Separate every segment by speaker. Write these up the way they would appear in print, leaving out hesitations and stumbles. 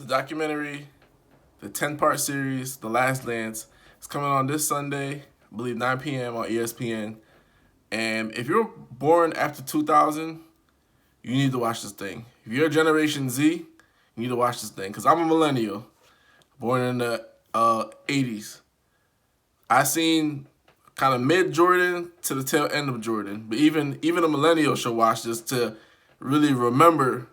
Speaker 1: The documentary, the 10-part series, The Last Dance, is coming on this Sunday, I believe 9 p.m. on ESPN. And if you're born after 2000, you need to watch this thing. If you're Generation Z, you need to watch this thing. Because I'm a millennial, born in the 80s. I seen kind of mid Jordan to the tail end of Jordan. But even a millennial should watch this to really remember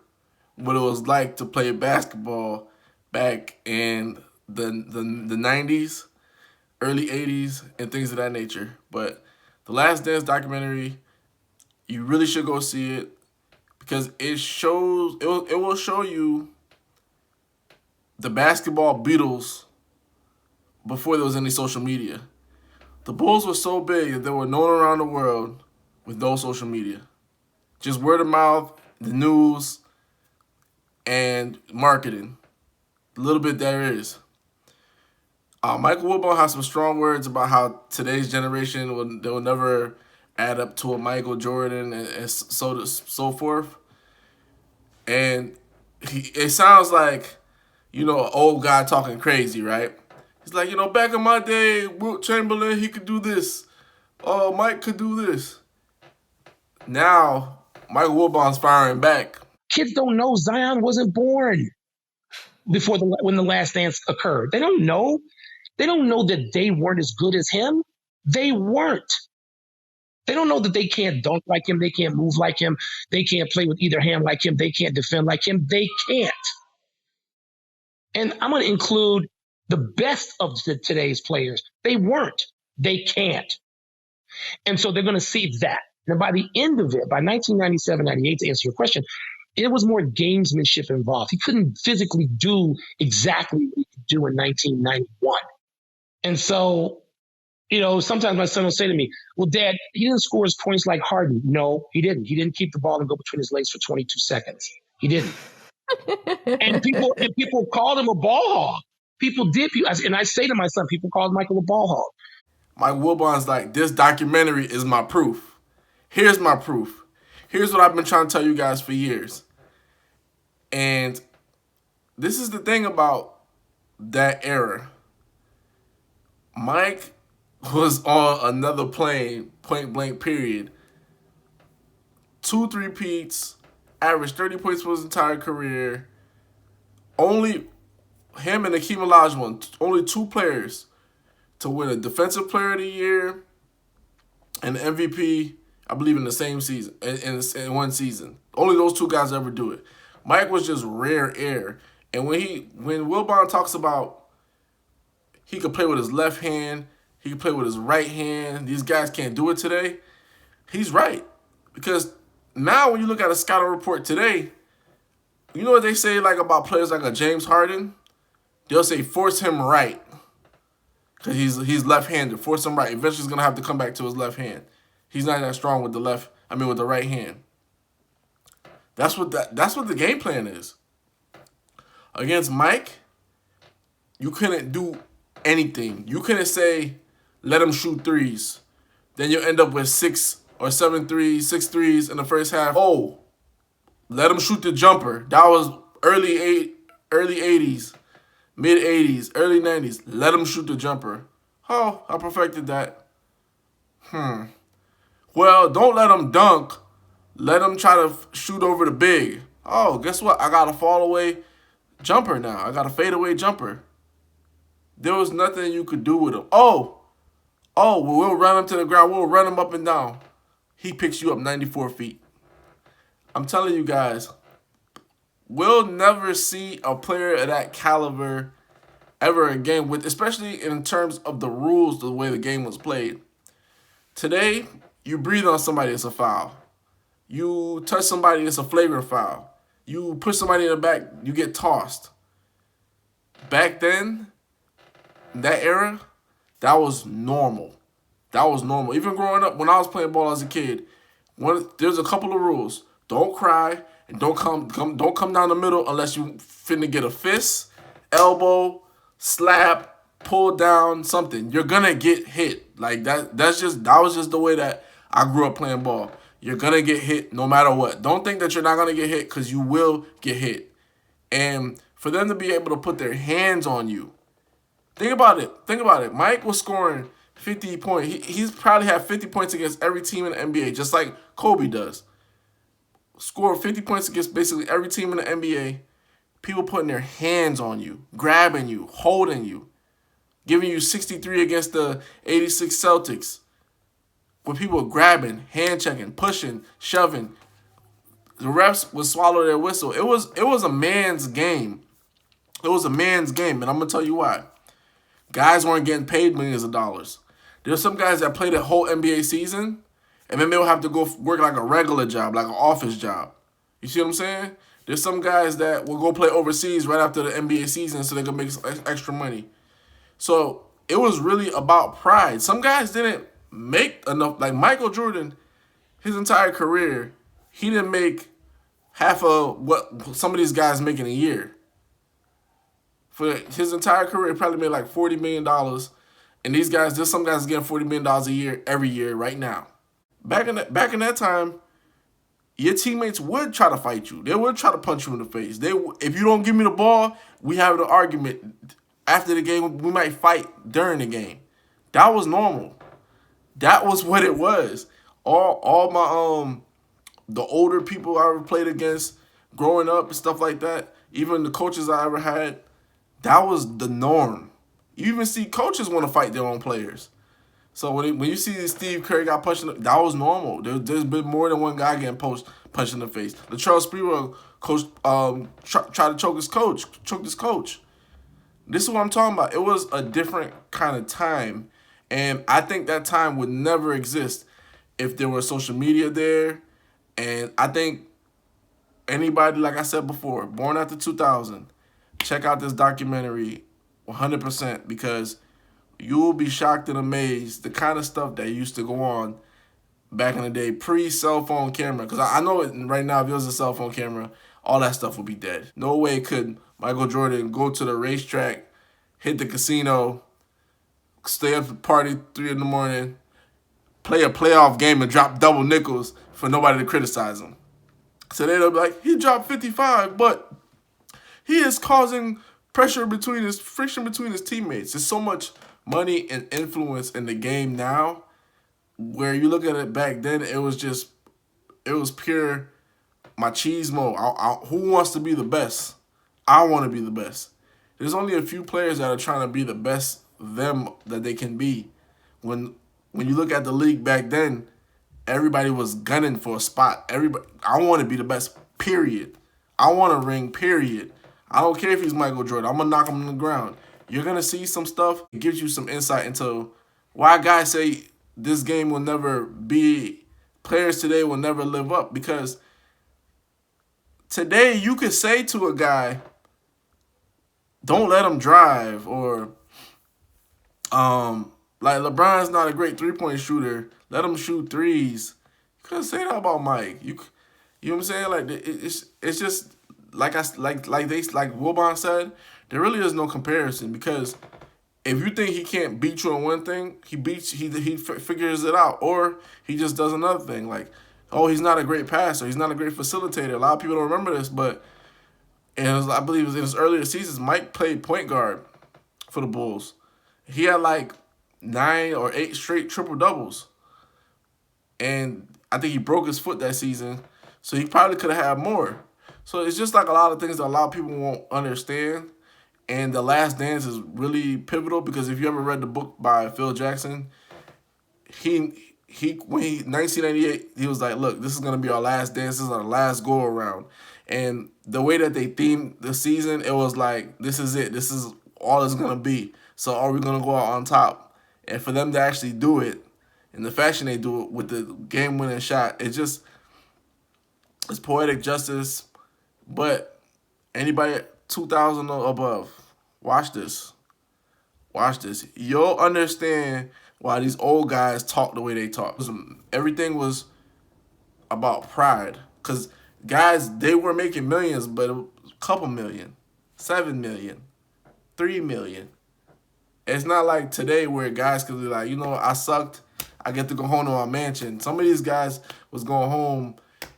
Speaker 1: what it was like to play basketball back in the 90s, early 80s, and things of that nature. But the Last Dance documentary, you really should go see it because it will show you the basketball Beatles before there was any social media. The Bulls were so big that they were known around the world with no social media. Just word of mouth, the news, and marketing. A little bit there is. Michael Wilbon has some strong words about how today's generation will never add up to a Michael Jordan and so forth. And it sounds like, an old guy talking crazy, right? He's like, back in my day, Wilt Chamberlain, he could do this. Oh, Mike could do this. Now, Michael Wilbon's firing back.
Speaker 2: Kids don't know Zion wasn't born when the Last Dance occurred. They don't know. They don't know that they weren't as good as him. They weren't. They don't know that they can't dunk like him. They can't move like him. They can't play with either hand like him. They can't defend like him. They can't. And I'm going to include the best of today's players. They weren't. They can't. And so they're going to see that. And by the end of it, by 1997, 98, to answer your question, it was more gamesmanship involved. He couldn't physically do exactly what he could do in 1991. And so, sometimes my son will say to me, well, Dad, he didn't score his points like Harden. No, he didn't. He didn't keep the ball and go between his legs for 22 seconds. He didn't. and people called him a ball hog. People did. And I say to my son, people called Michael a ball hog.
Speaker 1: Mike Wilbon's like, this documentary is my proof. Here's my proof. Here's what I've been trying to tell you guys for years. And this is the thing about that era. Mike was on another plane, point blank period. 2 3-peats, averaged 30 points for his entire career. Only him and Hakeem Olajuwon, only 2 players to win a Defensive Player of the Year and MVP, I believe, in the same season, in one season. Only those 2 guys ever do it. Mike was just rare air. And when Wilbon talks about he could play with his left hand, he could play with his right hand, these guys can't do it today, he's right. Because now when you look at a scouting report today, you know what they say about players like a James Harden? They'll say force him right. Because he's left-handed. Force him right. Eventually he's going to have to come back to his left hand. He's not that strong with with the right hand. That's what the game plan is. Against Mike, you couldn't do anything. You couldn't say, let him shoot threes. Then you end up with 6 or 7 threes, 6 threes in the first half. Oh, let him shoot the jumper. That was early 80s, mid 80s, early 90s. Let him shoot the jumper. Oh, I perfected that. Well, don't let him dunk. Let him try to shoot over the big. Oh, guess what? I got a fall away jumper now. I got a fadeaway jumper. There was nothing you could do with him. Oh, we'll run him to the ground. We'll run him up and down. He picks you up 94 feet. I'm telling you guys, we'll never see a player of that caliber ever again, especially in terms of the rules, the way the game was played. Today, you breathe on somebody, it's a foul. You touch somebody, it's a flagrant foul. You push somebody in the back, you get tossed. Back then, in that era, that was normal. That was normal. Even growing up, when I was playing ball as a kid, there's a couple of rules. Don't cry and don't come down the middle unless you finna get a fist, elbow, slap, pull down, something. You're gonna get hit. Like that was just the way that I grew up playing ball. You're going to get hit no matter what. Don't think that you're not going to get hit because you will get hit. And For them to be able to put their hands on you. Think about it. Think about it. Mike was scoring 50 points. He's probably had 50 points against every team in the NBA, just like Kobe does. Scored 50 points against basically every team in the NBA. People putting their hands on you, grabbing you, holding you, giving you 63 against the 86 Celtics. Where people were grabbing, hand checking, pushing, shoving. The refs would swallow their whistle. It was a man's game. It was a man's game, and I'm gonna tell you why. Guys weren't getting paid millions of dollars. There's some guys that played a whole NBA season, and then they'll have to go work like a regular job, like an office job. You see what I'm saying? There's some guys that will go play overseas right after the NBA season so they can make extra money. So it was really about pride. Some guys didn't make enough. Like Michael Jordan, his entire career, he didn't make half of what some of these guys make in a year. For his entire career, he probably made like $40 million. And these guys, there's some guys getting $40 million a year every year right now. Back in that time, your teammates would try to fight you. They would try to punch you in the face. If you don't give me the ball, we have an argument. After the game, we might fight during the game. That was normal. That was what it was. All my the older people I ever played against growing up and stuff like that, even the coaches I ever had, that was the norm. You even see coaches want to fight their own players. So when you see Steve Kerr got punched, that was normal. There's been more than one guy getting punched in the face. Latrell Sprewell coach tried to choke his coach. This is what I'm talking about. It was a different kind of time, and I think that time would never exist if there was social media there. And I think anybody, like I said before, born after 2000, check out this documentary 100% because you'll be shocked and amazed the kind of stuff that used to go on back in the day, pre-cell phone camera. Because I know it right now, if there was a cell phone camera, all that stuff would be dead. No way could Michael Jordan go to the racetrack, hit the casino, stay up to party 3 in the morning, play a playoff game and drop double nickels for nobody to criticize him. So they'll be like, he dropped 55, but he is causing friction between his teammates. There's so much money and influence in the game now, where you look at it back then, it was pure machismo. Who wants to be the best? I want to be the best. There's only a few players that are trying to be the best them that they can be. When you look at the league back then, everybody was gunning for a spot. I want to be the best, period. I want a ring, period. I don't care if he's Michael Jordan. I'm going to knock him on the ground. You're going to see some stuff. It gives you some insight into why guys say this game will never be, players today will never live up. Because today you could say to a guy, don't let him drive, or like LeBron's not a great three-point shooter. Let him shoot threes. You couldn't say that about Mike. You know what I'm saying? Like it's just like Wilbon said, there really is no comparison, because if you think he can't beat you on one thing, he figures it out, or he just does another thing. Like, oh, he's not a great passer, he's not a great facilitator. A lot of people don't remember this, but I believe it was in his earlier seasons, Mike played point guard for the Bulls. He had like 9 or 8 straight triple doubles, and I think he broke his foot that season, so he probably could have had more. So it's just like a lot of things that a lot of people won't understand. And The Last Dance is really pivotal, because if you ever read the book by Phil Jackson, when 1998, he was like, look, this is going to be our last dance. This is our last go around. And the way that they themed the season, it was like, this is it. This is all it's going to be. So are we going to go out on top? And for them to actually do it in the fashion they do it, with the game-winning shot, it's poetic justice. But anybody 2000 or above, watch this. Watch this. You'll understand why these old guys talk the way they talk. Everything was about pride. Because guys, they were making millions, but a couple million, 7 million, 3 million. It's not like today where guys could be like, you know, I sucked, I get to go home to my mansion. Some of these guys was going home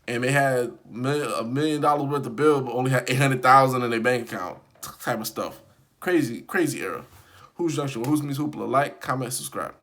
Speaker 1: and they had $1 million worth of bill, but only had $800,000 in their bank account. type of stuff. Crazy era. Hoops Junction, Hoops meets Hoopla. Like, comment, subscribe.